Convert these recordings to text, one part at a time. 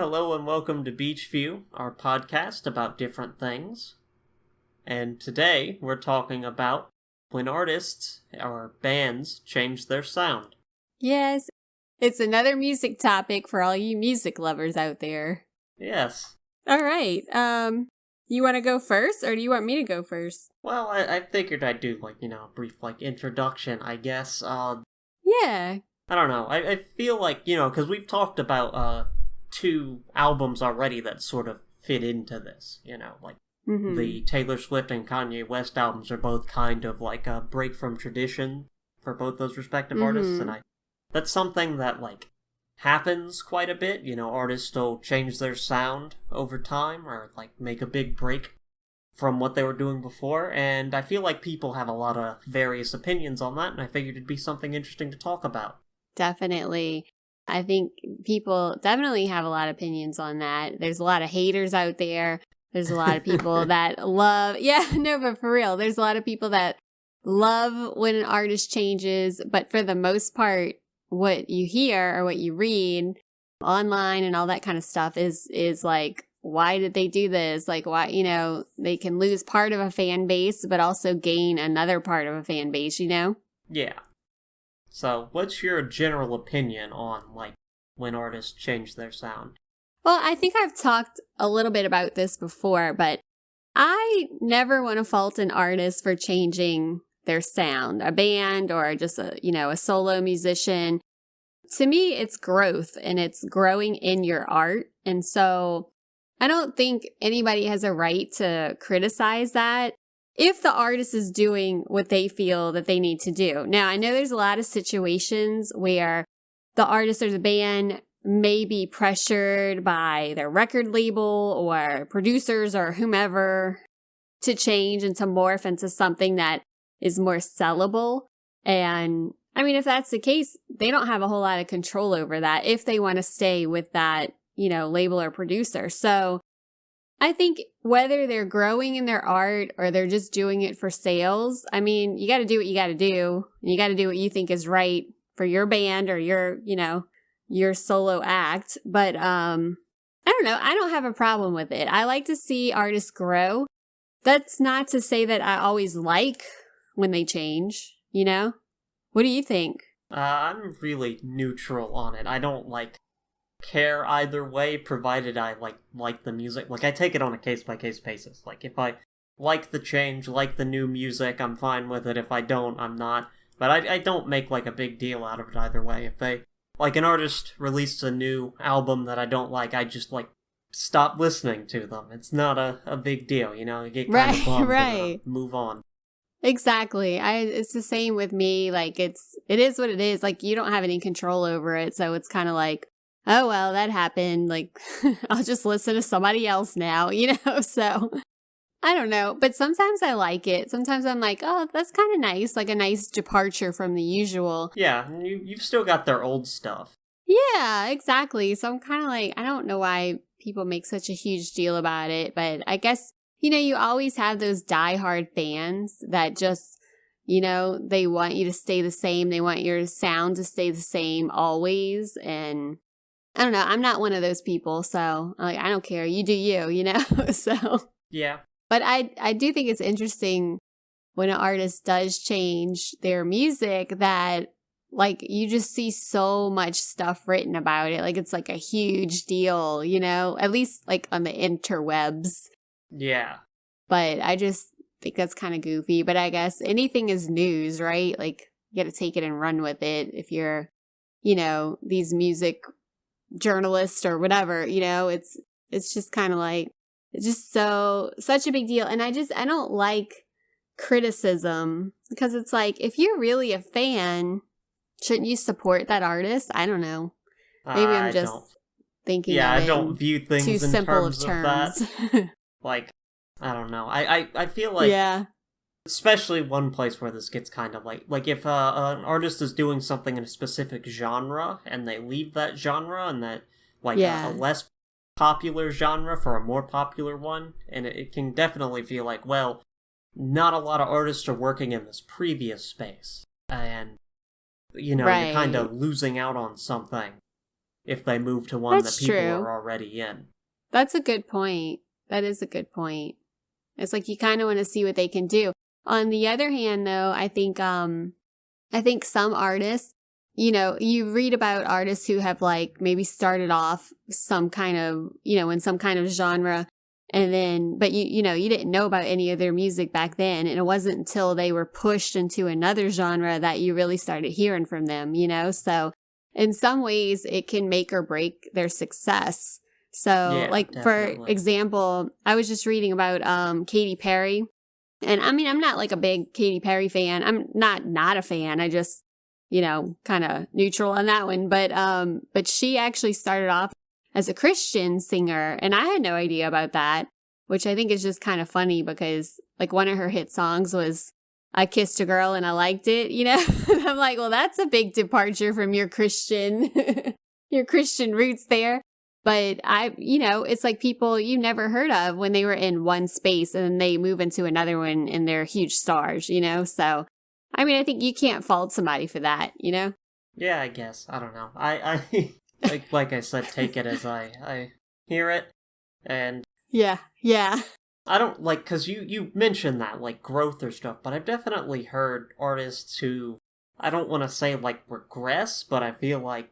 Hello and welcome to Beach View, our podcast about different things. And today we're talking about when artists or bands change their sound. Yes, it's another music topic for all you music lovers out there. Yes. All right. You want to go first, or do you want me to go first? Well, I figured I'd do a brief introduction, I guess. Yeah. I don't know. I feel like, because we've talked about two albums already that sort of fit into this, the Taylor Swift and Kanye West albums are both kind of like a break from tradition for both those respective artists, and that's something that happens quite a bit. Artists will change their sound over time or make a big break from what they were doing before, and I feel like people have a lot of various opinions on that, and I figured it'd be something interesting to talk about. Definitely. I think people definitely have a lot of opinions on that. There's a lot of haters out there. There's a lot of people that love, but for real, there's a lot of people that love when an artist changes, but for the most part, what you hear or what you read online and all that kind of stuff is like, why did they do this? Why, they can lose part of a fan base, but also gain another part of a fan base, Yeah. So, what's your general opinion on, when artists change their sound? Well, I think I've talked a little bit about this before, but I never want to fault an artist for changing their sound, a band or just a solo musician. To me, it's growth and it's growing in your art. And so I don't think anybody has a right to criticize that if the artist is doing what they feel that they need to do. Now, I know there's a lot of situations where the artist or the band may be pressured by their record label or producers or whomever to change and to morph into something that is more sellable. And I mean, if that's the case, they don't have a whole lot of control over that if they want to stay with that, label or producer. So I think whether they're growing in their art or they're just doing it for sales, I mean, you got to do what you got to do. And you got to do what you think is right for your band or your solo act. But I don't know. I don't have a problem with it. I like to see artists grow. That's not to say that I always like when they change, What do you think? I'm really neutral on it. I don't care either way, provided I like the music. I take it on a case-by-case basis. If I like the change, like the new music, I'm fine with it. If I don't, I'm not. But I don't make a big deal out of it either way. If they an artist released a new album that I don't like, I just stop listening to them. It's not a big deal, You get kind of bummed and move on. Exactly. It's the same with me. It is what it is. You don't have any control over it, so it's kind of oh well, that happened. I'll just listen to somebody else now, So I don't know, but sometimes I like it. Sometimes I'm oh, that's kind of nice, a nice departure from the usual. Yeah, you've still got their old stuff. Yeah, exactly. So I'm kind of I don't know why people make such a huge deal about it, but I guess, you always have those diehard fans that just, they want you to stay the same. They want your sound to stay the same always. And I don't know. I'm not one of those people. So I don't care. You do you, So. Yeah. But I do think it's interesting when an artist does change their music that you just see so much stuff written about it. It's a huge deal, at least on the interwebs. Yeah. But I just think that's kind of goofy. But I guess anything is news, right? You got to take it and run with it. If you're, these music journalists or whatever, it's just kind of it's just such a big deal. And I don't like criticism because it's if you're really a fan, shouldn't you support that artist? I don't know. Maybe I'm just thinking of I don't view things too in simple of terms of that. I don't know. I feel yeah. Especially one place where this gets kind of if an artist is doing something in a specific genre and they leave that genre and that a less popular genre for a more popular one, and it can definitely feel well, not a lot of artists are working in this previous space, and you're kind of losing out on something if they move to one That's that people true. are already in. That's a good point. That is a good point. It's like you kind of want to see what they can do. On the other hand, though, I think some artists, you know, you read about artists who have like maybe started off some kind of, you know, in some kind of genre, and then, but you know, you didn't know about any of their music back then, and it wasn't until they were pushed into another genre that you really started hearing from them, you know? So in some ways it can make or break their success. So Yeah, like, definitely. for example, I was just reading about Katy Perry. And I mean, I'm not like a big Katy Perry fan. I'm not a fan. I just, you know, kind of neutral on that one. But she actually started off as a Christian singer, and I had no idea about that, which I think is just kind of funny because like one of her hit songs was "I Kissed a Girl and I Liked It," you know? And I'm like, well, that's a big departure from your Christian your Christian roots there. But you know, it's like people you never heard of when they were in one space and then they move into another one and they're huge stars, you know? So, I mean, I think you can't fault somebody for that, you know? Yeah, I guess. I don't know. I like I said, take it as I hear it, and Yeah. I don't like, because you mentioned that, like, growth or stuff, but I've definitely heard artists who, I don't want to say, like, regress, but I feel like,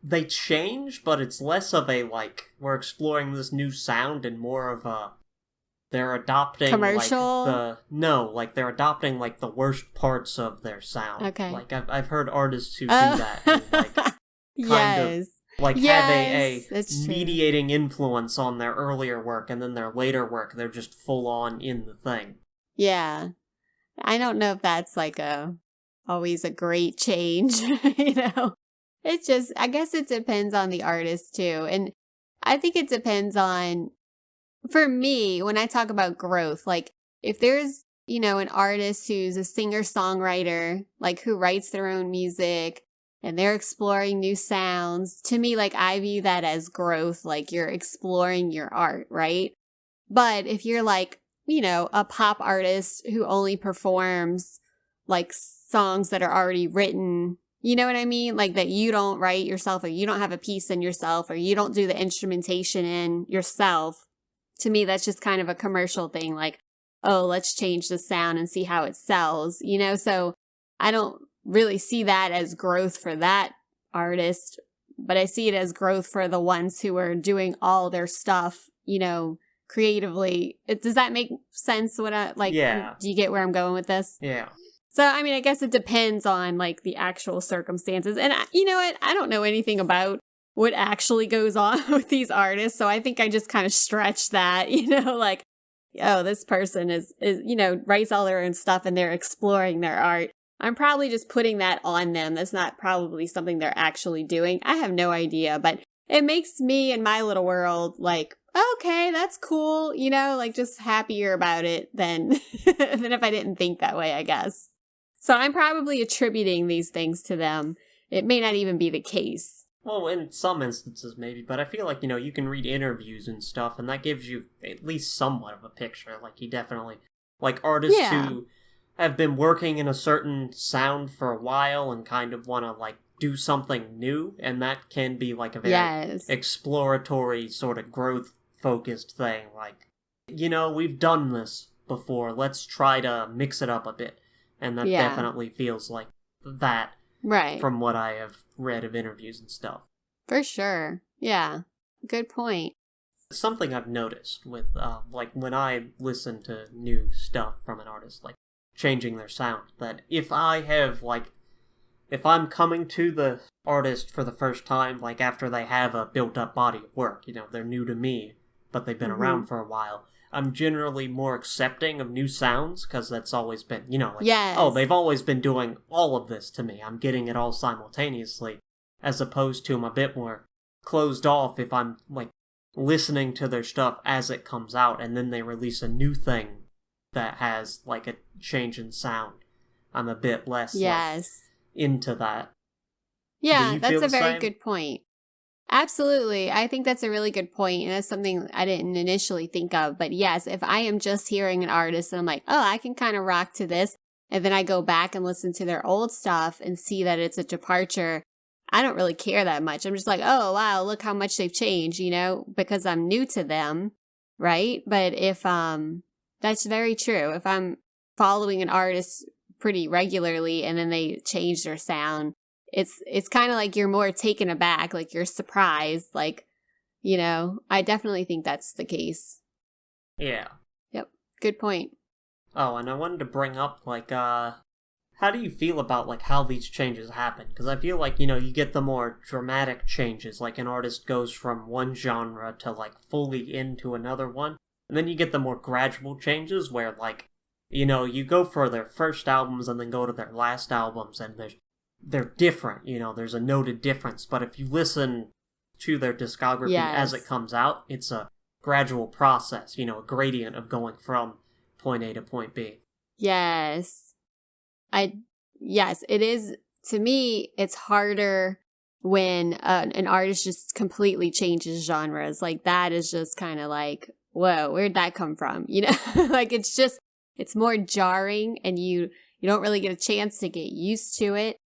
they change, but it's less of a, like, we're exploring this new sound and more of a, they're adopting, Commercial? they're adopting, like, the worst parts of their sound. Okay. Like, I've heard artists who do that, who, like, Yes. like Yes, have that's a true. mediating influence on their earlier work, and then their later work, they're just full on in the thing. Yeah. I don't know if that's like always a great change, you know? It just, I guess it depends on the artist too. And I think it depends on, for me, when I talk about growth, like if there's, you know, an artist who's a singer-songwriter, like who writes their own music and they're exploring new sounds, to me, like I view that as growth, like you're exploring your art, right? But if you're like, you know, a pop artist who only performs like songs that are already written, you know what I mean? Like that you don't write yourself, or you don't have a piece in yourself, or you don't do the instrumentation in yourself. To me, that's just kind of a commercial thing. Like, oh, let's change the sound and see how it sells, you know? So I don't really see that as growth for that artist, but I see it as growth for the ones who are doing all their stuff, you know, creatively. Does that make sense? Yeah. Do you get where I'm going with this? Yeah. So, I mean, I guess it depends on like the actual circumstances. And you know what? I don't know anything about what actually goes on with these artists. So I think I just kind of stretch that, you know, like, oh, this person is, you know, writes all their own stuff and they're exploring their art. I'm probably just putting that on them. That's not probably something they're actually doing. I have no idea, but it makes me in my little world like, okay, that's cool, you know, like just happier about it than if I didn't think that way, I guess. So I'm probably attributing these things to them. It may not even be the case. Well, in some instances, maybe, but I feel like, you know, you can read interviews and stuff, and that gives you at least somewhat of a picture. Like, he definitely, like, artists who have been working in a certain sound for a while and kind of want to, like, do something new, and that can be, like, a very exploratory, sort of growth-focused thing. Like, you know, we've done this before, let's try to mix it up a bit. And that definitely feels like that, right? From what I have read of interviews and stuff. For sure. Yeah. Good point. Something I've noticed with, like, when I listen to new stuff from an artist, like, changing their sound, that if I'm coming to the artist for the first time, like, after they have a built-up body of work, you know, they're new to me, but they've been around for a while, I'm generally more accepting of new sounds, because that's always been, you know, like, oh, they've always been doing all of this to me. I'm getting it all simultaneously, as opposed to I'm a bit more closed off if I'm, like, listening to their stuff as it comes out, and then they release a new thing that has, like, a change in sound. I'm a bit less, like, into that. Yeah, that's a very good point. Absolutely. I think that's a really good point, and that's something I didn't initially think of. But yes, if I am just hearing an artist and I'm like, oh, I can kind of rock to this, and then I go back and listen to their old stuff and see that it's a departure, I don't really care that much. I'm just like, oh, wow, look how much they've changed, because I'm new to them, right? But if, that's very true. If I'm following an artist pretty regularly and then they change their sound, it's kind of like you're more taken aback, like you're surprised, like, I definitely think that's the case. Yeah. Yep. Good point. Oh, and I wanted to bring up, how do you feel about, how these changes happen? Because I feel like, you get the more dramatic changes, like an artist goes from one genre to, fully into another one. And then you get the more gradual changes where, you go for their first albums and then go to their last albums, and they're different, there's a noted difference. But if you listen to their discography as it comes out, it's a gradual process, a gradient of going from point A to point B. Yes. Yes, it is. To me, it's harder when an artist just completely changes genres. Like, that is just kind of like, whoa, where'd that come from? It's more jarring, and you don't really get a chance to get used to it.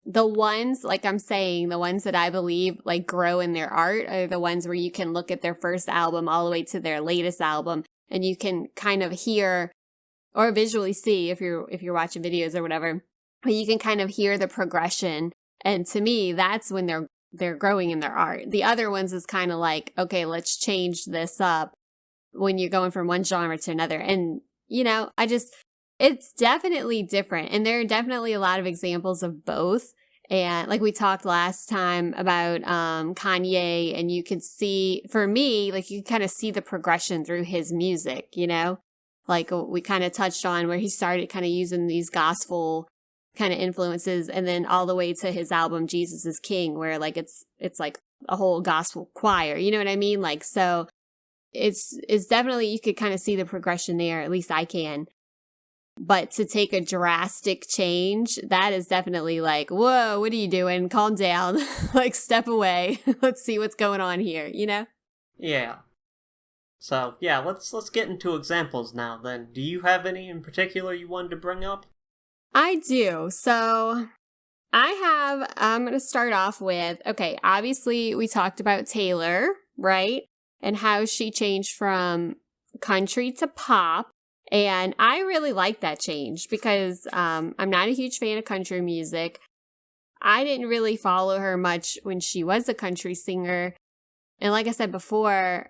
The ones, like I'm saying, the ones that I believe grow in their art are the ones where you can look at their first album all the way to their latest album, and you can kind of hear or visually see if you're watching videos or whatever, but you can kind of hear the progression. And to me, that's when they're growing in their art. The other ones is kind of like, okay, let's change this up when you're going from one genre to another. And, it's definitely different. And there are definitely a lot of examples of both. And like we talked last time about Kanye, and you could see, for me, you kind of see the progression through his music, Like we kind of touched on where he started kind of using these gospel kind of influences, and then all the way to his album Jesus is King, where it's like a whole gospel choir. You know what I mean? So it's definitely, you could kind of see the progression there. At least I can. But to take a drastic change, that is definitely like, whoa, what are you doing? Calm down. Step away. Let's see what's going on here, Yeah. So, yeah, let's get into examples now, then. Do you have any in particular you wanted to bring up? I do. So, I'm going to start off with, okay, obviously we talked about Taylor, right? And how she changed from country to pop. And I really like that change because I'm not a huge fan of country music. I didn't really follow her much when she was a country singer. And like I said before,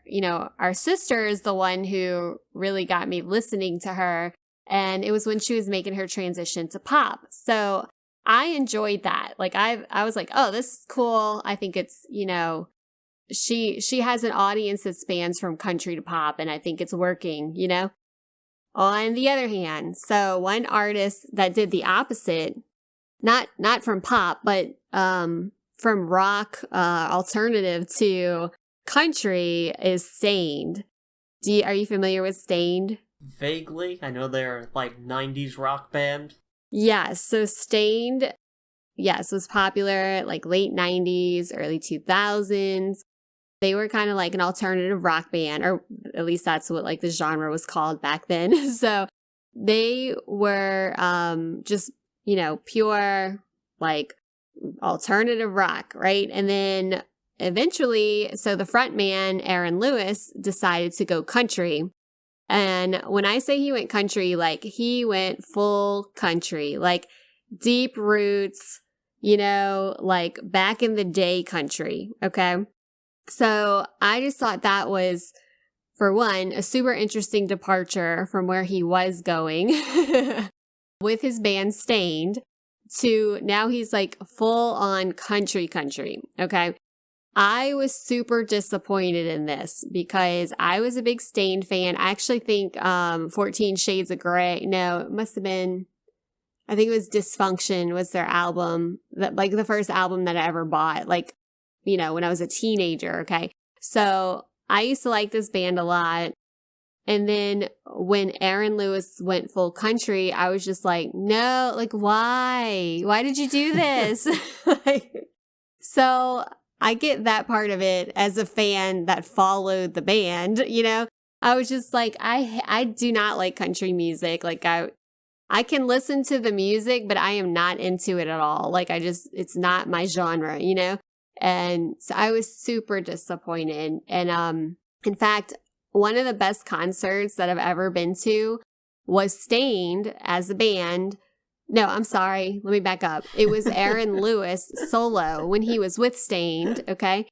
our sister is the one who really got me listening to her. And it was when she was making her transition to pop. So I enjoyed that. I was like, oh, this is cool. I think it's, she has an audience that spans from country to pop. And I think it's working, On the other hand, so one artist that did the opposite, not from pop, but from rock alternative to country, is Staind. Are you familiar with Staind? Vaguely. I know they're 90s rock band. Yes. So Staind, was popular late 90s, early 2000s. They were kind of like an alternative rock band, or at least that's what the genre was called back then. So they were just, pure alternative rock, right? And then eventually, so the front man, Aaron Lewis, decided to go country. And when I say he went country, he went full country, deep roots, back in the day country, okay? So I just thought that was, for one, a super interesting departure from where he was going with his band Staind to now he's full on country, okay? I was super disappointed in this because I was a big Staind fan. I actually think 14 Shades of Grey, no, it must have been, I think it was Dysfunction was their album, that the first album that I ever bought, when I was a teenager, okay? So I used to like this band a lot. And then when Aaron Lewis went full country, I was just like, no, why? Why did you do this? So I get that part of it as a fan that followed the band, I was just like, I do not like country music. I can listen to the music, but I am not into it at all. Like it's not my genre, you know? And so I was super disappointed. And in fact, one of the best concerts that I've ever been to was Stained as a band. No, I'm sorry. Let me back up. It was Aaron Lewis solo when he was with Stained, okay?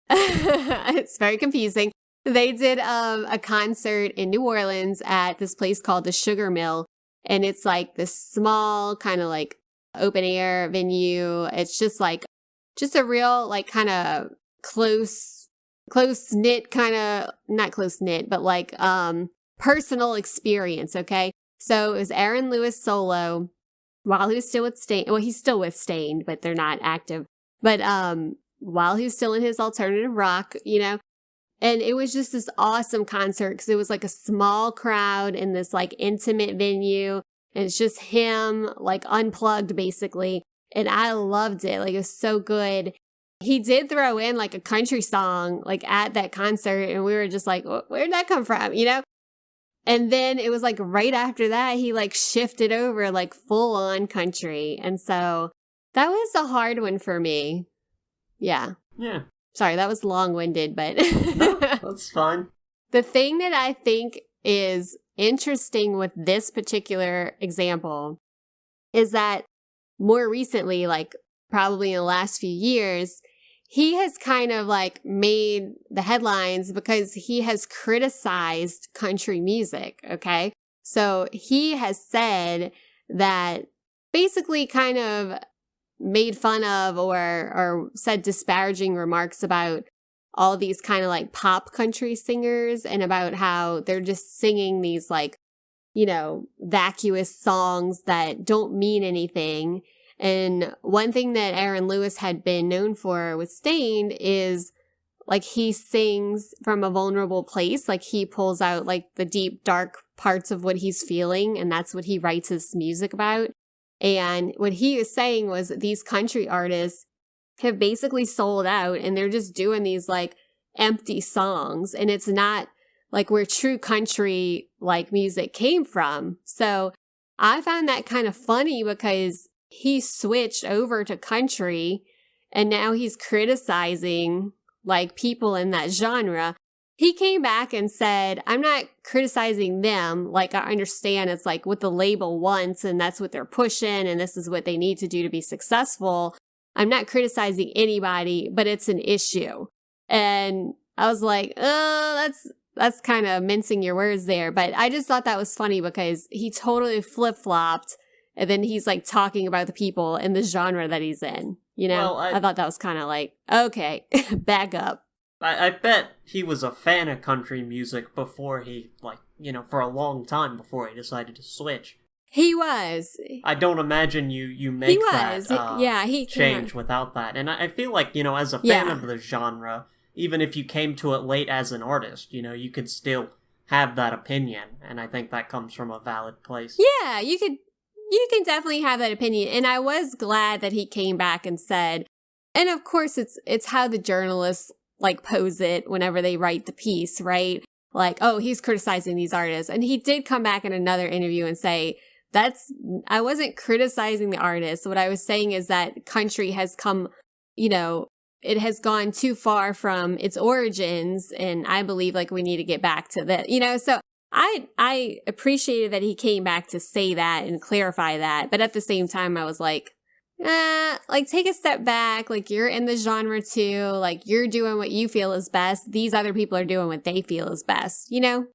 It's very confusing. They did a concert in New Orleans at this place called the Sugar Mill. And it's like this small kind of like open air venue. It's just a real like kind of close knit kind of, not close knit, but like personal experience, okay? So it was Aaron Lewis solo while he was still with Stained. Well, he's still with Stained, but they're not active. But while he was still in his alternative rock, you know, and it was just this awesome concert because it was like a small crowd in this like intimate venue. And it's just him like unplugged basically. And I loved it. Like it was so good. He did throw in like a country song like at that concert. And we were just like, where'd that come from? You know? And then it was like right after that, he like shifted over like full on country. And so that was a hard one for me. Yeah. Yeah. Sorry, that was long-winded, but No, that's fine. The thing that I think is interesting with this particular example is that more recently, like probably in the last few years, he has kind of like made the headlines because he has criticized country music, okay? So he has said that basically kind of made fun of or said disparaging remarks about all these kind of like pop country singers and about how they're just singing these like, you know, vacuous songs that don't mean anything. And one thing that Aaron Lewis had been known for with Stained is like he sings from a vulnerable place. Like he pulls out like the deep, dark parts of what he's feeling. And that's what he writes his music about. And what he was saying was that these country artists have basically sold out and they're just doing these like empty songs. And it's not like where true country like music came from. So I found that kind of funny because he switched over to country and now he's criticizing like people in that genre. He came back and said, I'm not criticizing them. Like, I understand it's like what the label wants and that's what they're pushing and this is what they need to do to be successful. I'm not criticizing anybody, but it's an issue. And I was like, oh, that's kind of mincing your words there. But I just thought that was funny because he totally flip-flopped and then he's like talking about the people in the genre that he's in. You know, well, I thought that was kind of like, okay, back up. I bet he was a fan of country music before he, like, you know, for a long time before he decided to switch. He was. I don't imagine you make he change without that. And I feel like, you know, as a fan of the genre, even if you came to it late as an artist, you know, you could still have that opinion. And I think that comes from a valid place. Yeah, you can definitely have that opinion. And I was glad that he came back and said, and of course it's how the journalists like pose it whenever they write the piece, right? Like, oh, he's criticizing these artists. And he did come back in another interview and say, I wasn't criticizing the artists. What I was saying is that country has come, you know, it has gone too far from its origins. And I believe like we need to get back to that, you know? So I appreciated that he came back to say that and clarify that. But at the same time, I was like, like take a step back. Like you're in the genre too. Like you're doing what you feel is best. These other people are doing what they feel is best. You know,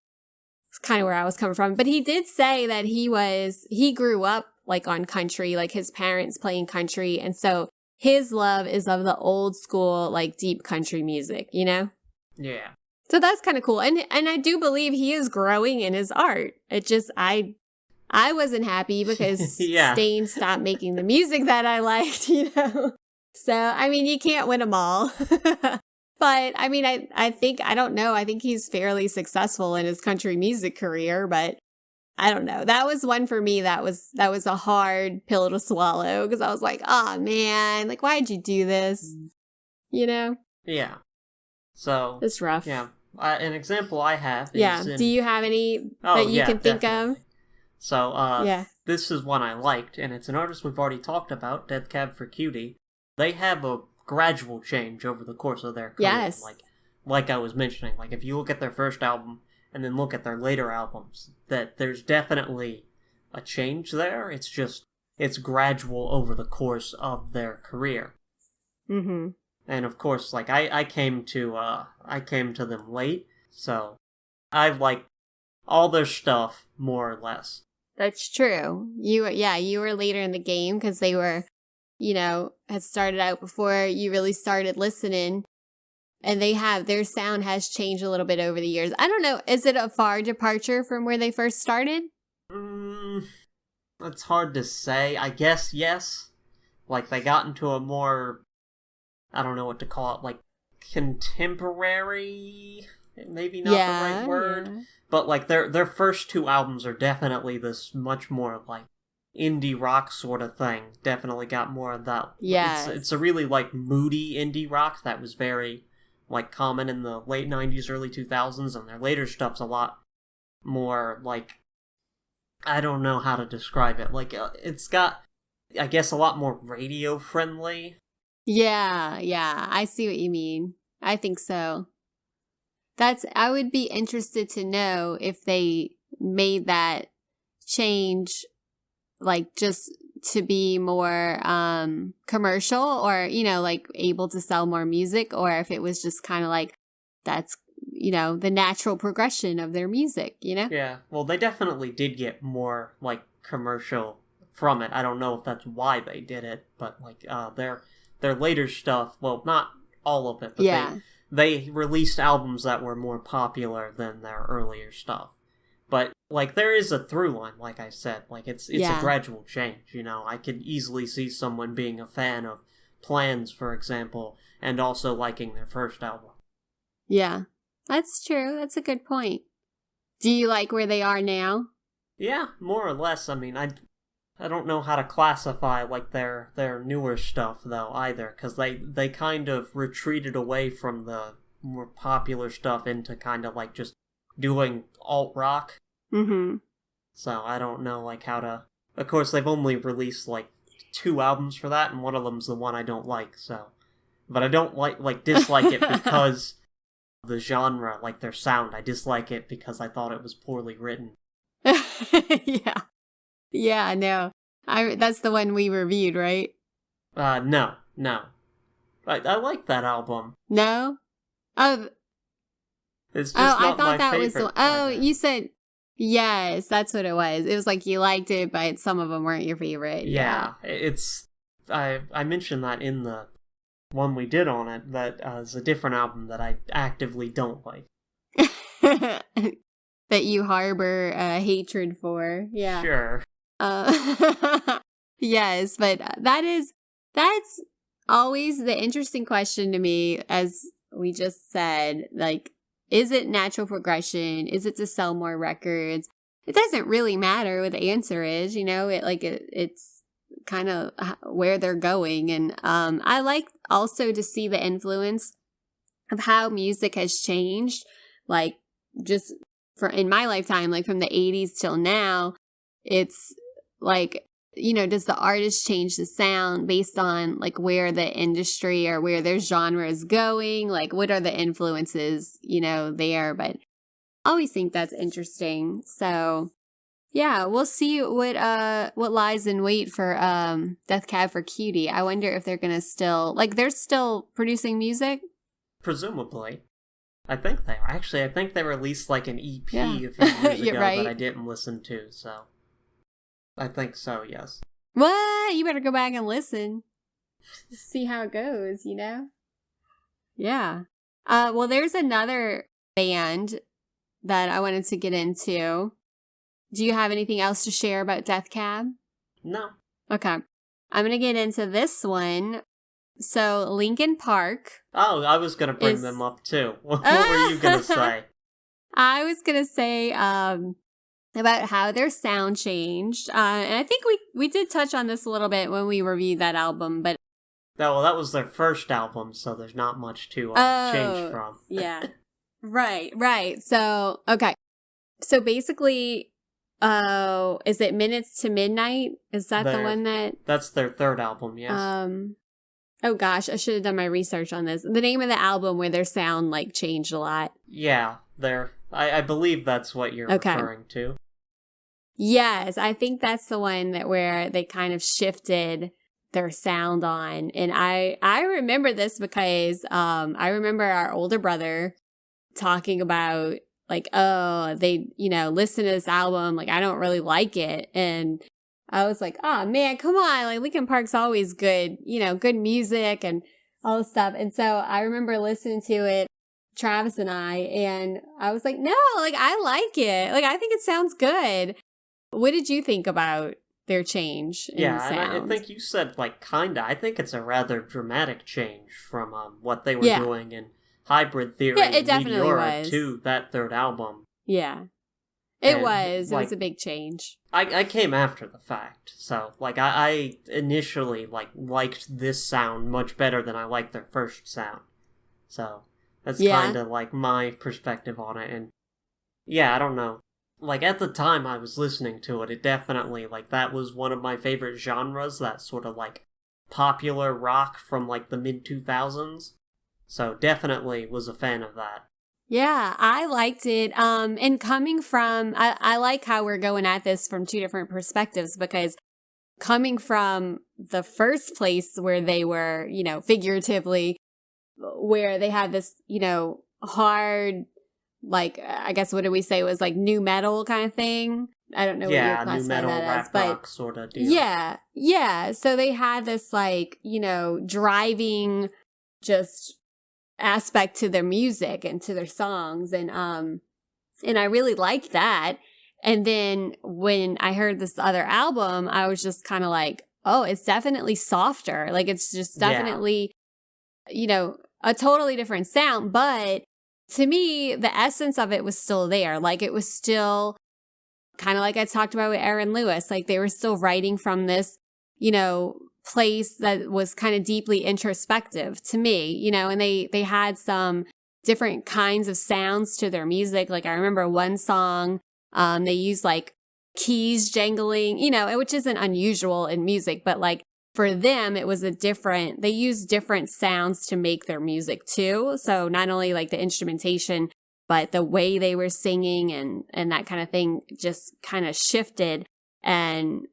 it's kind of where I was coming from. But he did say that he grew up like on country, like his parents playing country. And so his love is of the old school, like deep country music, you know? Yeah. So that's kind of cool. And I do believe he is growing in his art. It just, I wasn't happy because Stained stopped making the music that I liked, you know? So, I mean, you can't win them all. But, I mean, I think he's fairly successful in his country music career, but I don't know. That was one for me that was a hard pill to swallow because I was like, oh, man, like, why'd you do this? You know? Yeah. So. It's rough. Yeah. An example I have is do you have any that you can think of? So, this is one I liked, and it's an artist we've already talked about, Death Cab for Cutie. They have a gradual change over the course of their career. Yes. Like I was mentioning, like if you look at their first album and then look at their later albums, that there's definitely a change there. It's gradual over the course of their career. Mm-hmm. And of course, like I came to them late, so I like all their stuff more or less. That's true. You were later in the game because they were, had started out before you really started listening. And their sound has changed a little bit over the years. I don't know, is it a far departure from where they first started? It's hard to say. I guess yes. Like, they got into a more, I don't know what to call it, like, contemporary, maybe not the right word. Yeah. But, like, their first two albums are definitely this much more, like, indie rock sort of thing. Definitely got more of that. Yeah. It's a really, like, moody indie rock that was very, like, common in the late 90s, early 2000s, and their later stuff's a lot more, like, I don't know how to describe it. Like, it's got, I guess, a lot more radio-friendly. Yeah, I see what you mean. I think so. I would be interested to know if they made that change, like, just to be more commercial or, like, able to sell more music, or if it was just kind of like, that's, the natural progression of their music, Yeah, well, they definitely did get more, like, commercial from it. I don't know if that's why they did it, but, like, their later stuff, well, not all of it, but yeah. They released albums that were more popular than their earlier stuff. But, like, there is a through line, like I said. Like, it's a gradual change, I could easily see someone being a fan of Plans, for example, and also liking their first album. Yeah, that's true. That's a good point. Do you like where they are now? Yeah, more or less. I mean, I don't know how to classify, like, their newer stuff, though, either, because they kind of retreated away from the more popular stuff into kind of, like, just doing alt-rock. Mm-hmm. So I don't know, like, how to... Of course, they've only released, like, 2 albums for that, and one of them's the one I don't like, so... But I don't dislike it because of the genre, like, their sound. I dislike it because I thought it was poorly written. Yeah. Yeah, no. That's the one we reviewed, right? No. I like that album. No? Oh. It's just not I thought my that favorite. Was the, you said, yes, that's what it was. It was like you liked it, but some of them weren't your favorite. Yeah. It's, I mentioned that in the one we did on it, that is a different album that I actively don't like. That you harbor hatred for. Yeah. Sure. Yes, but that's always the interesting question to me, as we just said, like, is it natural progression? Is it to sell more records? It doesn't really matter what the answer is, it's kind of where they're going. And I like also to see the influence of how music has changed, like, just in my lifetime, like from the 80s till now. It's like, does the artist change the sound based on, like, where the industry or where their genre is going? Like, what are the influences, there? But I always think that's interesting. So, yeah, we'll see what lies in wait for Death Cab for Cutie. I wonder if they're going to still, like, they're still producing music? Presumably. I think they are. Actually, I think they released, like, an EP a few years ago right. that I didn't listen to, so... I think so, yes. What? You better go back and listen. See how it goes, Yeah. Well, there's another band that I wanted to get into. Do you have anything else to share about Death Cab? No. Okay. I'm going to get into this one. So, Linkin Park. Oh, I was going to bring them up, too. What were you going to say? I was going to say... about how their sound changed. And I think we did touch on this a little bit when we reviewed that album, but... Well, that was their first album, so there's not much to change from. Yeah. Right. So, okay. So basically, Oh, is it Minutes to Midnight? Is that the one that... That's their third album, yes. Oh gosh, I should have done my research on this. The name of the album where their sound, like, changed a lot. Yeah, I believe that's what you're referring to. Yes, I think that's the one where they kind of shifted their sound on. And I remember this because I remember our older brother talking about, like, oh, they, listen to this album, like, I don't really like it. And I was like, oh man, come on, like, Linkin Park's always good, good music and all this stuff. And so I remember listening to it, Travis and I was like, no, like, I like it. Like, I think it sounds good. What did you think about their change in sound? And I think you said, like, kinda. I think it's a rather dramatic change from what they were doing in Hybrid Theory and Meteora to that third album. Yeah. It was a big change. I came after the fact. So, like, I initially, like, liked this sound much better than I liked their first sound. So, that's kind of, like, my perspective on it. And, yeah, I don't know. Like, at the time I was listening to it, it definitely, like, that was one of my favorite genres, that sort of, like, popular rock from, like, the mid-2000s. So, definitely was a fan of that. Yeah, I liked it. And coming from, I like how we're going at this from two different perspectives, because coming from the first place where they were, figuratively, where they had this, hard, like, I guess, what did we say, it was like new metal kind of thing? I don't know what you classify new metal, that rap as, but rock sort of deal. Yeah. So they had this, like, driving just aspect to their music and to their songs, and I really liked that. And then when I heard this other album, I was just kind of like, oh, it's definitely softer. Like, it's just definitely, a totally different sound. But to me, the essence of it was still there. Like, it was still kind of like I talked about with Aaron Lewis. Like, they were still writing from this, place that was kind of deeply introspective to me, and they had some different kinds of sounds to their music. Like, I remember one song, they used, like, keys jangling, which isn't unusual in music, but, like, for them, it was they used different sounds to make their music too. So not only, like, the instrumentation, but the way they were singing and that kind of thing just kind of shifted. And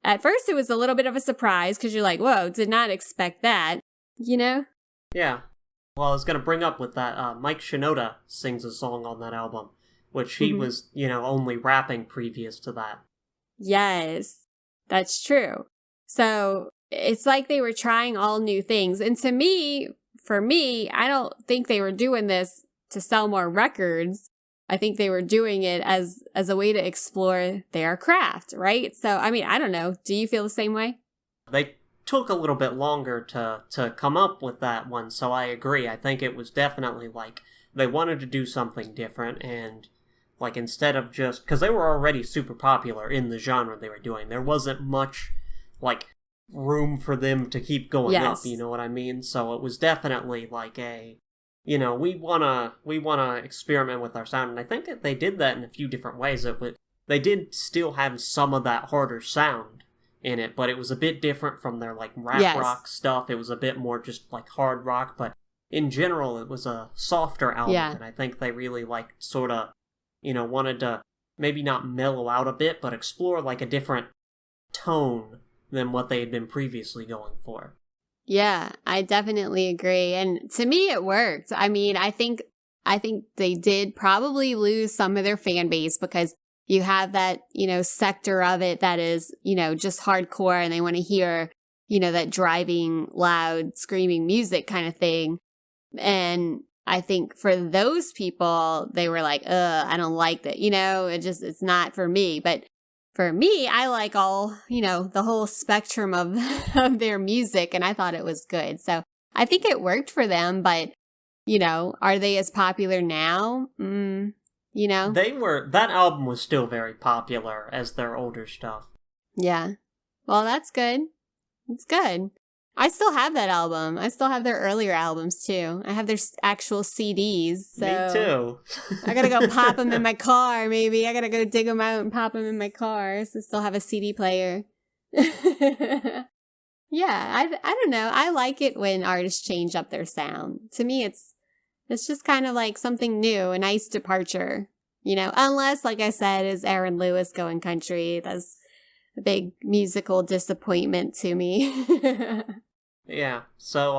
at first it was a little bit of a surprise, because you're like, whoa, did not expect that, Yeah. Well, I was going to bring up with that, Mike Shinoda sings a song on that album, which he was, only rapping previous to that. Yes, that's true. So it's like they were trying all new things. And for me, I don't think they were doing this to sell more records. I think they were doing it as a way to explore their craft, right? So, I mean, I don't know. Do you feel the same way? They took a little bit longer to come up with that one, so I agree. I think it was definitely, like, they wanted to do something different, and, like, instead of just... Because they were already super popular in the genre they were doing. There wasn't much, like, room for them to keep going up, you know what I mean? So it was definitely, like, we wanna experiment with our sound, and I think that they did that in a few different ways. They did still have some of that harder sound in it, but it was a bit different from their, like, rap rock stuff. It was a bit more just, like, hard rock, but in general, it was a softer album, and I think they really, like, sort of, wanted to maybe not mellow out a bit, but explore, like, a different tone than what they had been previously going for. Yeah, I definitely agree. And to me, it worked. I mean, I think they did probably lose some of their fan base, because you have that, sector of it that is, just hardcore, and they want to hear, that driving, loud, screaming music kind of thing. And I think for those people, they were like, I don't like that. It's not for me. But for me, I like all, the whole spectrum of their music, and I thought it was good. So I think it worked for them, but, are they as popular now? That album was still very popular as their older stuff. Yeah. Well, that's good. It's good. I still have that album. I still have their earlier albums, too. I have their actual CDs. So Me too. I gotta go pop them in my car, maybe. I gotta go dig them out and pop them in my car. So I still have a CD player. Yeah, I don't know. I like it when artists change up their sound. To me, it's just kind of like something new, a nice departure. Unless, like I said, is Aaron Lewis going country. That's a big musical disappointment to me. Yeah, so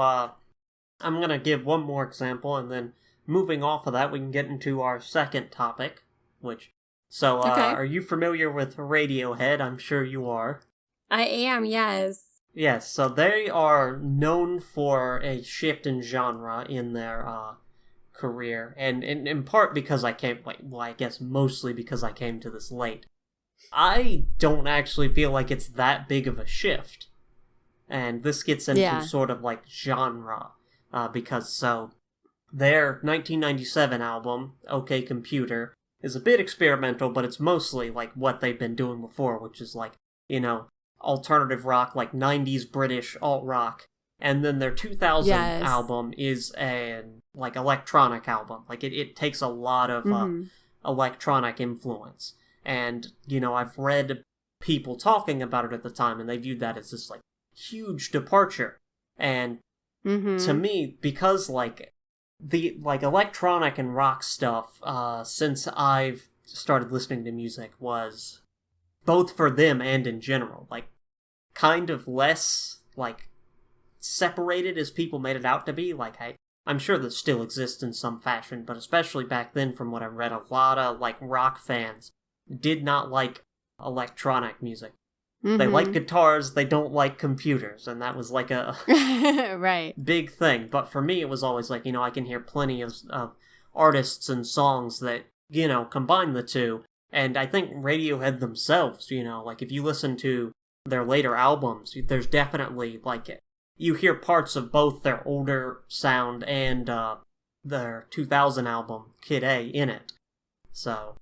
I'm going to give one more example, and then moving off of that, we can get into our second topic, which... So, Okay. Are you familiar with Radiohead? I'm sure you are. I am, yes. Yes, so they are known for a shift in genre in their career, and in part because I guess mostly because I came to this late. I don't actually feel like it's that big of a shift. And this gets into sort of like genre, because their 1997 album, OK Computer, is a bit experimental, but it's mostly like what they've been doing before, which is like, alternative rock, like 90s British alt-rock. And then their 2000 album is an like electronic album. Like it takes a lot of electronic influence. And, I've read people talking about it at the time, and they viewed that as this like huge departure. And to me, because like the like electronic and rock stuff since I've started listening to music was both for them and in general like kind of less like separated as people made it out to be. Like I'm sure that still exists in some fashion, but especially back then from what I read, a lot of like rock fans did not like electronic music. They like guitars, they don't like computers, and that was like a right. big thing. But for me, it was always like, I can hear plenty of artists and songs that, combine the two. And I think Radiohead themselves, like if you listen to their later albums, there's definitely like, you hear parts of both their older sound and their 2000 album, Kid A, in it. So...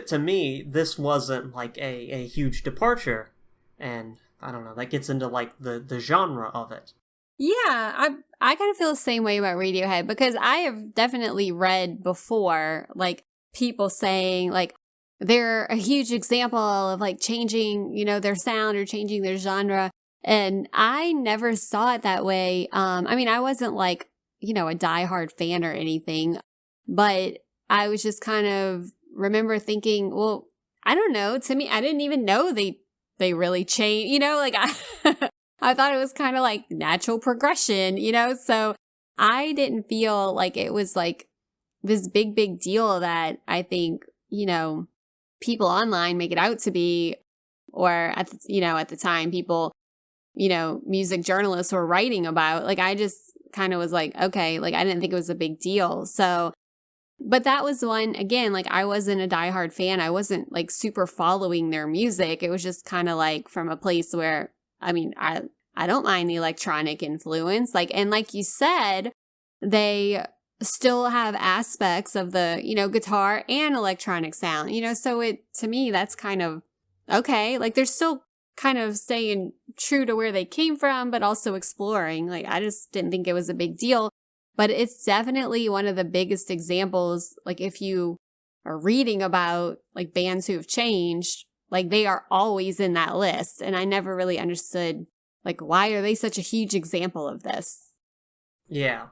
To me, this wasn't, like, a huge departure, and, I don't know, that gets into, like, the genre of it. Yeah, I kind of feel the same way about Radiohead, because I have definitely read before, like, people saying, like, they're a huge example of, like, changing, their sound or changing their genre, and I never saw it that way. I mean, I wasn't, like, a diehard fan or anything, but I was just kind of... remember thinking, well, I don't know. To me, I didn't even know they really changed, like I thought it was kind of like natural progression, so I didn't feel like it was like this big deal that I think, people online make it out to be, or at the time people, music journalists were writing about. Like I just kind of was like, okay, like I didn't think it was a big deal. So but that was one, again, like I wasn't a diehard fan. I wasn't like super following their music. It was just kind of like from a place where, I mean, I don't mind the electronic influence. Like, and like you said, they still have aspects of the, guitar and electronic sound, so to me, that's kind of okay. Like they're still kind of staying true to where they came from, but also exploring. Like, I just didn't think it was a big deal. But it's definitely one of the biggest examples, like if you are reading about like bands who have changed, like they are always in that list. And I never really understood, like, why are they such a huge example of this? Yeah.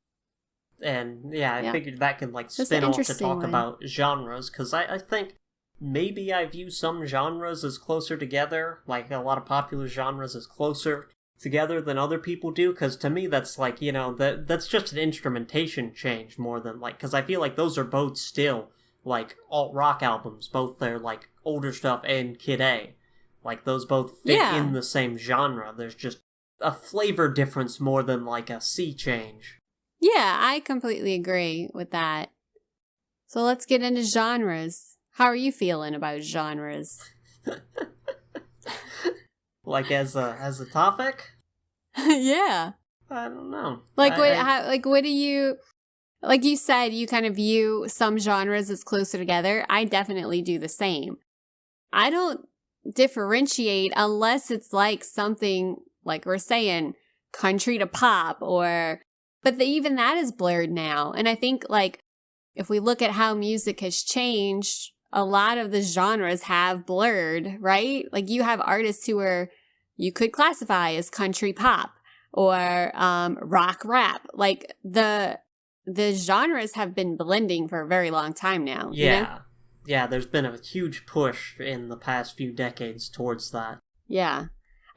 And I figured that could like spin off to talk about genres, because I think maybe I view some genres as closer together, like a lot of popular genres as closer together than other people do, because to me that's like, that's just an instrumentation change more than like, because I feel like those are both still like alt-rock albums, both their like older stuff and Kid A, like those both fit in the same genre. There's just a flavor difference more than like a sea change. Yeah, I completely agree with that. So let's get into genres. How are you feeling about genres? Like as a topic? Yeah. I don't know. Like what do you, like you said, you kind of view some genres as closer together. I definitely do the same. I don't differentiate unless it's like something like we're saying country to pop, but even that is blurred now. And I think like if we look at how music has changed, a lot of the genres have blurred, right? Like you have artists who you could classify as country pop or rock rap. Like the genres have been blending for a very long time now. Yeah. You know? Yeah, there's been a huge push in the past few decades towards that. Yeah.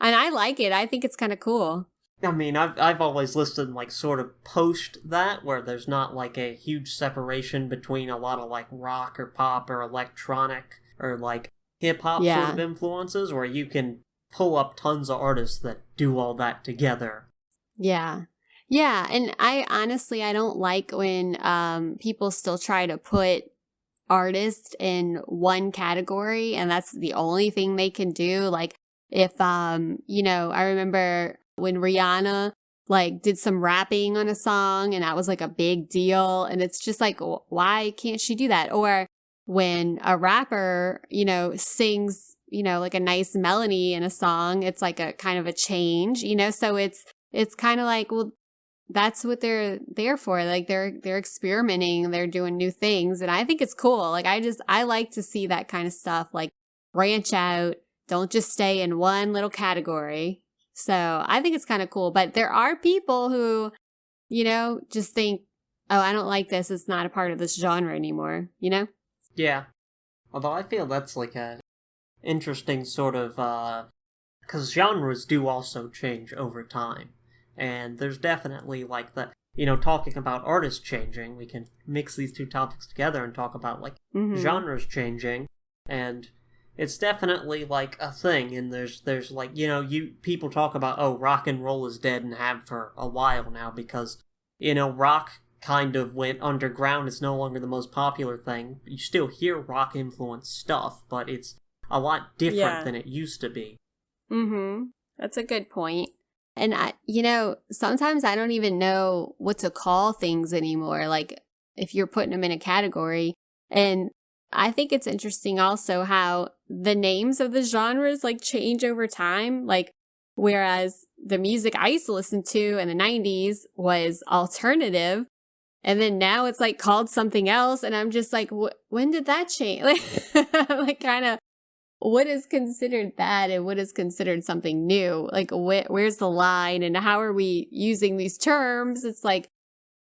And I like it. I think it's kind of cool. I mean, I've always listed like sort of post that, where there's not like a huge separation between a lot of like rock or pop or electronic or like hip hop sort of influences, where you can pull up tons of artists that do all that together. Yeah. Yeah. And I don't like when people still try to put artists in one category and that's the only thing they can do. Like if, I remember when Rihanna like did some rapping on a song and that was like a big deal. And it's just like, why can't she do that? Or when a rapper, sings, like a nice melody in a song, it's like a kind of a change, so it's kind of like, well, that's what they're there for. Like they're experimenting, they're doing new things. And I think it's cool. Like I like to see that kind of stuff, like branch out, don't just stay in one little category. So I think it's kind of cool. But there are people who, just think, oh, I don't like this. It's not a part of this genre anymore, Yeah. Although I feel that's like a interesting sort of, because genres do also change over time. And there's definitely like the, talking about artists changing, we can mix these two topics together and talk about like genres changing. And it's definitely like a thing. And there's like, people talk about, oh, rock and roll is dead and have for a while now because, rock kind of went underground. It's no longer the most popular thing. You still hear rock influenced stuff, but it's a lot different than it used to be. That's a good point. And sometimes I don't even know what to call things anymore. Like if you're putting them in a category. And I think it's interesting also how the names of the genres like change over time. Like whereas the music I used to listen to in the 90s was alternative. And then now it's like called something else. And I'm just like, when did that change? Like kind of, what is considered that and what is considered something new? Like, where's the line and how are we using these terms? It's like,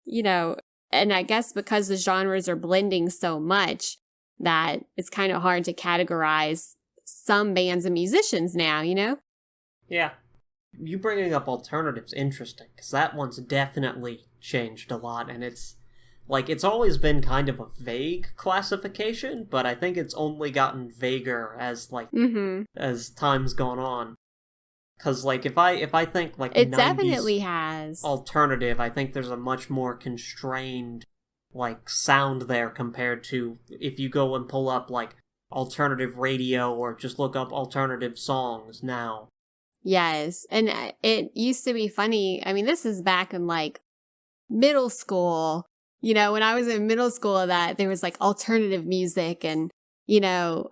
and I guess because the genres are blending so much that it's kind of hard to categorize some bands and musicians now, Yeah. You bringing up alternative's interesting because that one's definitely changed a lot and it's always been kind of a vague classification, but I think it's only gotten vaguer as as time's gone on. Because if I think like it definitely has alternative, I think there's a much more constrained like sound there compared to if you go and pull up like alternative radio or just look up alternative songs now. Yes, and it used to be funny. I mean, this is back in like middle school. When I was in middle school, that there was like alternative music and, it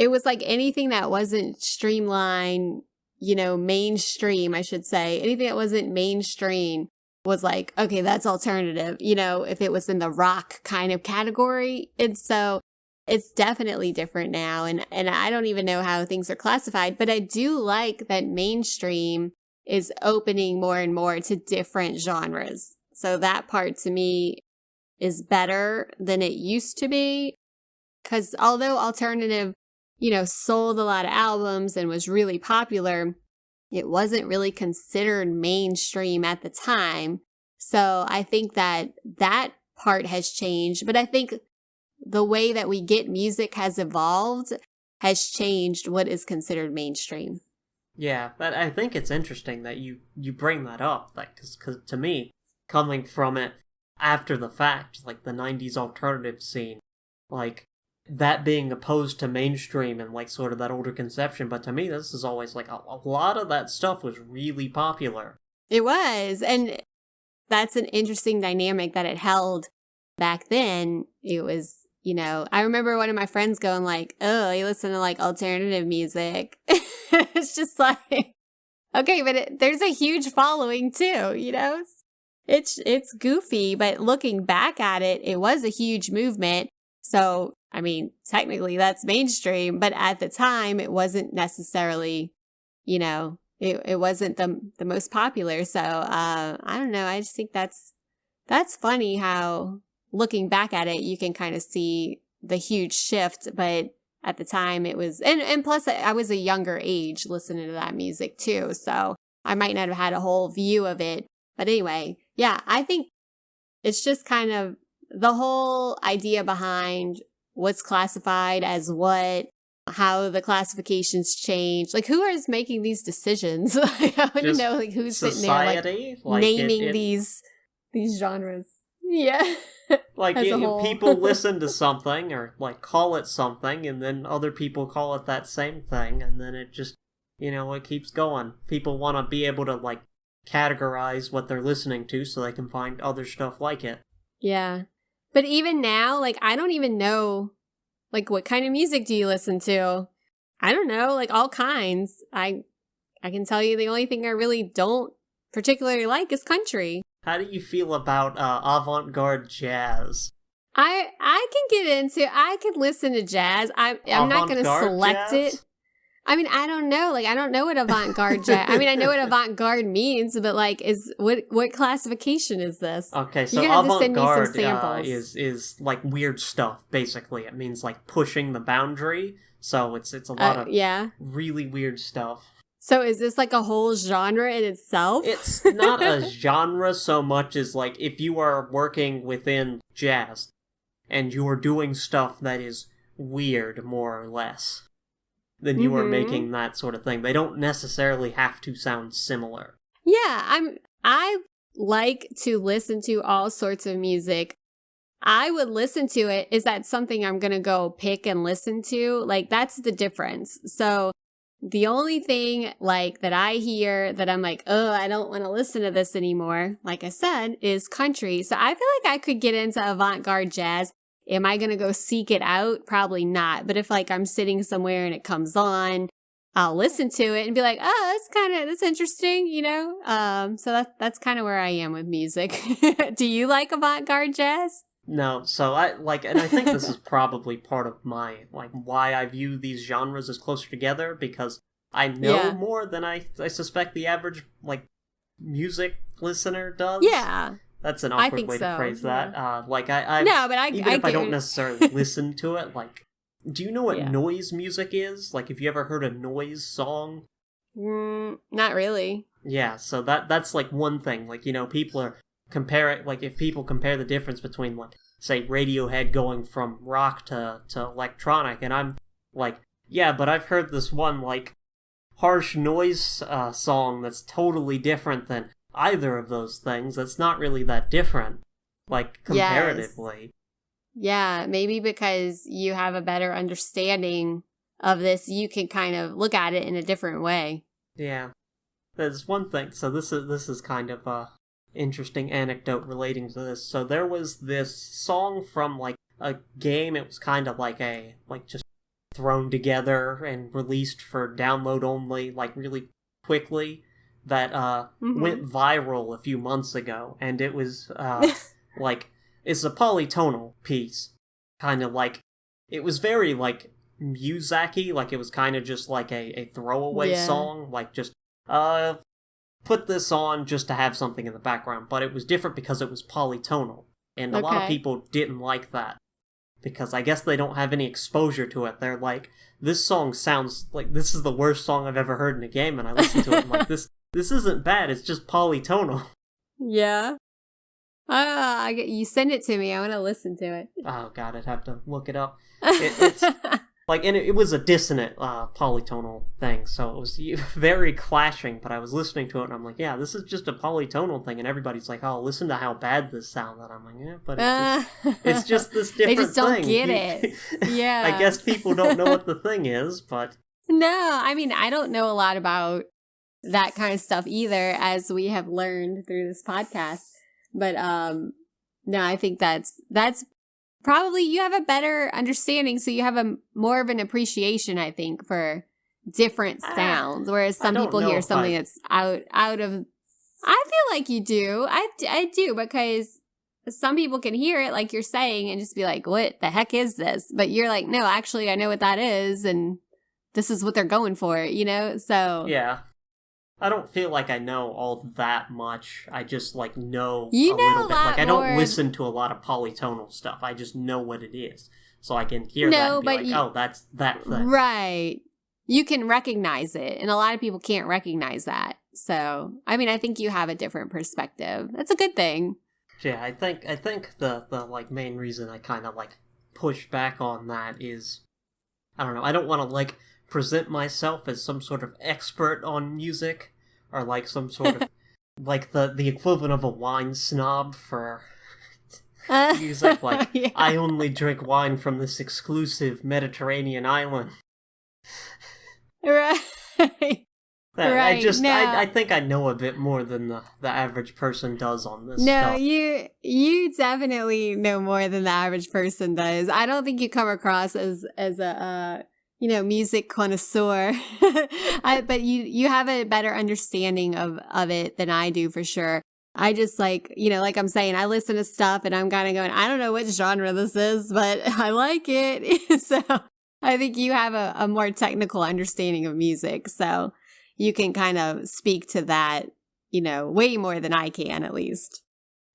was like anything that wasn't streamlined, mainstream, I should say. Anything that wasn't mainstream was like, okay, that's alternative, if it was in the rock kind of category. And so it's definitely different now. And I don't even know how things are classified, but I do like that mainstream is opening more and more to different genres. So that part to me is better than it used to be. Because although alternative, sold a lot of albums and was really popular, it wasn't really considered mainstream at the time. So I think that part has changed. But I think the way that we get music has evolved, has changed what is considered mainstream. Yeah, but I think it's interesting that you bring that up. Because to me, coming from it after the fact, like the 90s alternative scene, like that being opposed to mainstream and like sort of that older conception, but to me this is always like a lot of that stuff was really popular. It was, and that's an interesting dynamic that it held back then. It was, I remember one of my friends going like, oh, you listen to like alternative music. It's just like, Okay, but there's a huge following too, you know? It's goofy, but looking back at it, it was a huge movement. So, I mean, technically that's mainstream, but at the time it wasn't necessarily, you know, it wasn't the most popular. So, I don't know. I just think that's funny how looking back at it, you can kind of see the huge shift, but at the time it was, and plus I was a younger age listening to that music too. So I might not have had a whole view of it. But anyway, yeah, I think it's just kind of the whole idea behind what's classified as what, how the classifications change. Like, who is making these decisions? I want to know, like, who's society, sitting there, like naming these genres. Yeah. Like, people listen to something or, like, call it something, and then other people call it that same thing, and then it just, you know, it keeps going. People want to be able to, like, categorize what they're listening to so they can find other stuff like it. Yeah. But even now, like, I don't even know, like, what kind of music do you listen to? I don't know, like, all kinds. I can tell you the only thing I really don't particularly like is country. How do you feel about avant-garde jazz? I can listen to jazz. I'm not going to select jazz? it. I mean, I don't know. Like, I don't know what avant-garde jazz. I mean, I know what avant-garde means, but like, what classification is this? Okay, so avant-garde is like weird stuff. Basically, it means like pushing the boundary. So it's a lot of really weird stuff. So is this like a whole genre in itself? It's not a genre so much as like if you are working within jazz and you are doing stuff that is weird, more or less, then you are making that sort of thing. They don't necessarily have to sound similar. Yeah, I like to listen to all sorts of music. I would listen to it. Is that something I'm going to go pick and listen to? Like, that's the difference. So the only thing like that I hear that I'm like, oh, I don't want to listen to this anymore, like I said, is country. So I feel like I could get into avant-garde jazz. Am I going to go seek it out? Probably not. But if like I'm sitting somewhere and it comes on, I'll listen to it and be like, oh, that's interesting, you know? So that's kind of where I am with music. Do you like avant-garde jazz? No, so and I think this is probably part of my, like, why I view these genres as closer together, because I know more than I suspect the average, like, music listener does. Yeah. That's an awkward way to phrase that. Even if I don't necessarily listen to it, like, do you know what noise music is? Like, have you ever heard a noise song? Not really. Yeah, so that's, like, one thing. Like, you know, people are if people compare the difference between, like, say, Radiohead going from rock to electronic, and I'm like, yeah, but I've heard this one, like, harsh noise song that's totally different than either of those things. That's not really that different, like, comparatively. Yes. Yeah, maybe because you have a better understanding of this, you can kind of look at it in a different way. Yeah. There's one thing, so this is kind of a interesting anecdote relating to this. So there was this song from, like, a game. It was kind of like just thrown together and released for download only, like, really quickly, that went viral a few months ago, and it was like, it's a polytonal piece, kind of like, it was very, like, Muzak-y, like, it was kind of just like a throwaway song, like, just put this on just to have something in the background, but it was different because it was polytonal, and a lot of people didn't like that, because I guess they don't have any exposure to it. They're like, this song sounds like this is the worst song I've ever heard in a game, and I listened to it and I'm like, this isn't bad, it's just polytonal. Yeah. You send it to me, I want to listen to it. Oh god, I'd have to look it up. It's like, and it was a dissonant polytonal thing, so it was very clashing, but I was listening to it and I'm like, yeah, this is just a polytonal thing, and everybody's like, oh, listen to how bad this sounds, and I'm like, yeah, but it's just this different thing. They just don't get it. Yeah. I guess people don't know what the thing is, but... No, I mean, I don't know a lot about that kind of stuff either, as we have learned through this podcast, but no, I think that's probably, you have a better understanding, so you have more of an appreciation, I think, for different sounds, whereas some people hear something that's out of. I feel like you do. I do, because some people can hear it, like you're saying, and just be like, what the heck is this? But you're like, no, actually, I know what that is, and this is what they're going for, So yeah. I don't feel like I know all that much. I just, like, know a little bit. Like, I don't listen to a lot of polytonal stuff. I just know what it is. So I can hear that and be like, oh, that's that thing. Right. You can recognize it, and a lot of people can't recognize that. So, I mean, I think you have a different perspective. That's a good thing. Yeah, I think the like, main reason I kind of, like, push back on that is, I don't know, I don't want to, like, present myself as some sort of expert on music, or like some sort of like the equivalent of a wine snob for music. Like, yeah. I only drink wine from this exclusive Mediterranean island. Right. Right. I think I know a bit more than the average person does on this stuff. You definitely know more than the average person does. I don't think you come across as a music connoisseur, but you have a better understanding of it than I do, for sure. I just like I'm saying, I listen to stuff and I'm kind of going, I don't know which genre this is, but I like it. So I think you have a more technical understanding of music. So you can kind of speak to that, way more than I can, at least.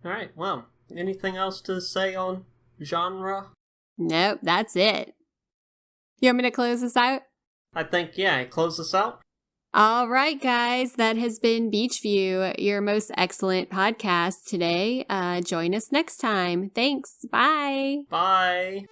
All right. Well, anything else to say on genre? Nope, that's it. You want me to close this out? I think, yeah, close this out. All right, guys. That has been Beachview, your most excellent podcast today. Join us next time. Thanks. Bye. Bye.